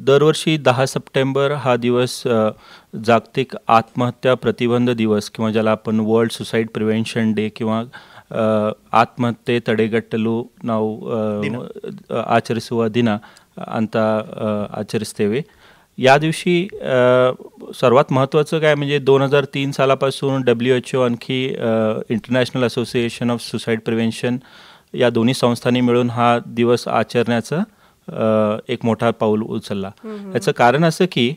दरवर्षी 10 सप्टेंबर हा दिवस जागतिक आत्महत्या प्रतिबंध दिवस किंवा ज्याला आपण वर्ल्ड सुसाईड प्रिव्हेन्शन डे किंवा ಆತ್ಮಹತ್ಯೆ ತಡೆಗಟ್ಟಲು ನಾವು ಆಚರಿಸುವ ದಿನ ಅಂತ आचरिಸ್ತೇವೆ. या दिवशी सर्वात महत्त्वाचं काय म्हणजे 2003 सालापासून WHO आणखी international association of suicide prevention या दोन्ही संस्थांनी मिळून हा दिवस आचरण्याचं एक मोठा पाऊल उचलला. याचं कारण असं की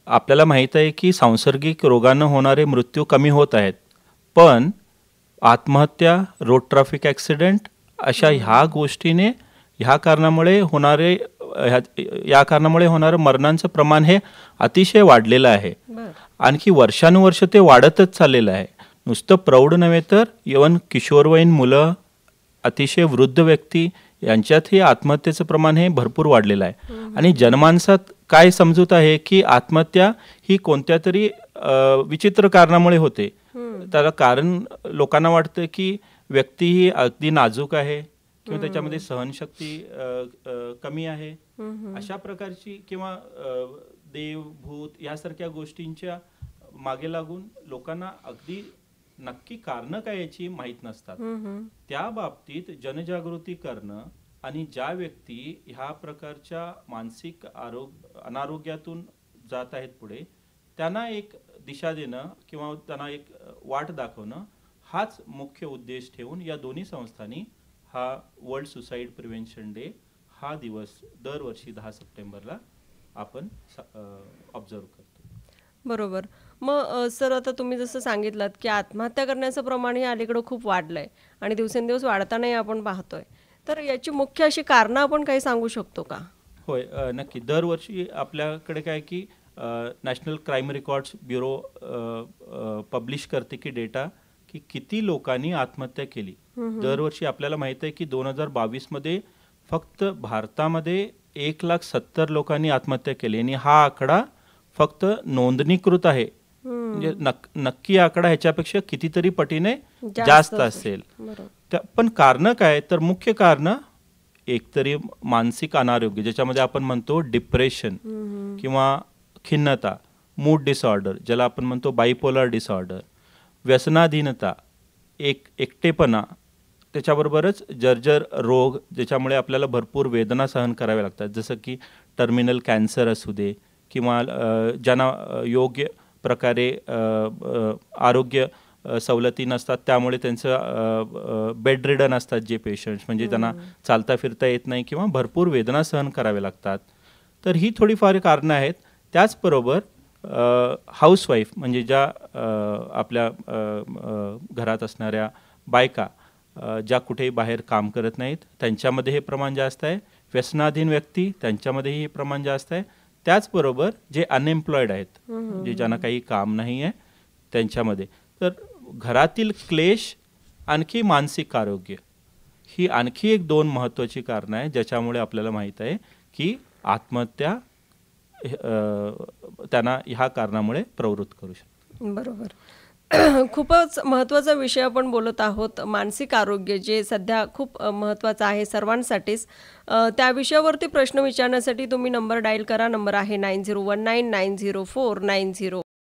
आपल्याला माहीत आहे की सांसर्गिक रोगानं होणारे मृत्यू कमी होत आहेत, पण आत्महत्या, रोड ट्रॅफिक ॲक्सिडेंट अशा ह्या गोष्टीने ह्या कारणामुळे होणारं मरणांचं प्रमाण हे अतिशय वाढलेलं आहे. आणखी वर्षानुवर्ष ते वाढतच चाललेलं आहे. नुसतं प्रौढ नव्हे तर यवन किशोरवयीन मुलं, अतिशय वृद्ध व्यक्ती यांच्यातही आत्महत्येचं प्रमाण हे भरपूर वाढलेलं आहे. आणि जनमानसात काय समजूत आहे की आत्महत्या ही कोणत्या तरी विचित्र कारणामुळे होते. त्याला कारण लोकांना वाटतं की व्यक्ती ही अगदी नाजूक आहे किंवा त्याच्यामध्ये सहनशक्ती कमी आहे, अशा प्रकारची किंवा देव भूत यासारख्या गोष्टींच्या मागे लागून लोकांना अगदी नक्की कारणं काय याची माहीत नसतात. त्या बाबतीत जनजागृती करणं आणि ज्या व्यक्ती ह्या प्रकारच्या मानसिक अनारोग्यातून जात आहेत पुढे, त्यांना एक दिशा देणं किंवा त्यांना एक वाट दाखवणं हाच मुख्य उद्देश ठेवून या दोन्ही संस्थांनी हा वर्ल्ड सुसाईड प्रिव्हेन्शन डे हा दिवस दरवर्षी 10 सप्टेंबरला आपण ऑब्झर्व करतो. बरोबर. मग सर, आता तुम्ही जसं सांगितलं की आत्महत्या करण्याचं प्रमाण हे अलीकडं खूप वाढलं आहे आणि दिवसेंदिवस वाढतानाही आपण पाहतोय, तर याची मुख्य अशी कारणं आपण काही सांगू शकतो का? होय, नक्की. दरवर्षी आपल्याकडे काय की national crime records bureau publish करते की डेटा की किती लोकांनी आत्महत्या केली. दरवर्षी आपल्याला माहित आहे की 2022 मध्ये फक्त भारतामध्ये 1,70,000 लोकांनी आत्महत्या केली आणि हा आकडा फक्त नोंदणीकृत आहे. म्हणजे नक्की आकडा ह्याच्यापेक्षा कितीतरी पटीने जास्त असेल. पण कारण काय, तर मुख्य कारण एकतरी मानसिक अनारोग्य, ज्याच्यामध्ये आपण म्हणतो डिप्रेशन किंवा खिन्नता, मूड डिसऑर्डर ज्याला आपण म्हणतो बायपोलर डिसऑर्डर, व्यसनाधीनता, एकटेपणा, त्याच्याबरोबरच जर्जर रोग ज्याच्यामुळे आपल्याला भरपूर वेदना सहन कराव्या लागतात, जसं की टर्मिनल कॅन्सर असू दे किंवा ज्यांना योग्य प्रकारे आरोग्य सवलती नसतात त्यामुळे त्यांचं बेड रिडन असतात जे पेशंट्स, म्हणजे त्यांना चालता फिरता येत नाही किंवा भरपूर वेदना सहन कराव्या लागतात. तर ही थोडीफार कारणं आहेत. त्याचबरोबर हाऊसवाईफ म्हणजे ज्या आपल्या घरात असणाऱ्या बायका ज्या कुठेही बाहेर काम करत नाहीत त्यांच्यामध्ये हे प्रमाण जास्त आहे. व्यसनाधीन व्यक्ती त्यांच्यामध्येही हे प्रमाण जास्त आहे. त्याचबरोबर जे अनएम्प्लॉईड आहेत, म्हणजे ज्यांना काही काम नाही आहे त्यांच्यामध्ये. तर घरातील क्लेश आणखी मानसिक आरोग्य ही आणखी एक 2 महत्त्वाची कारणं आहे ज्याच्यामुळे आपल्याला माहीत आहे की आत्महत्या त्यांना ह्या कारणामुळे प्रवृत्त करू शकते. बरोबर. खूपच महत्त्वाचा विषय आपण बोलत आहोत, मानसिक आरोग्य, जे सध्या खूप महत्त्वाचं आहे सर्वांसाठीच. त्या विषयावरती प्रश्न विचारण्यासाठी तुम्ही नंबर डायल करा. नंबर आहे 901990490490.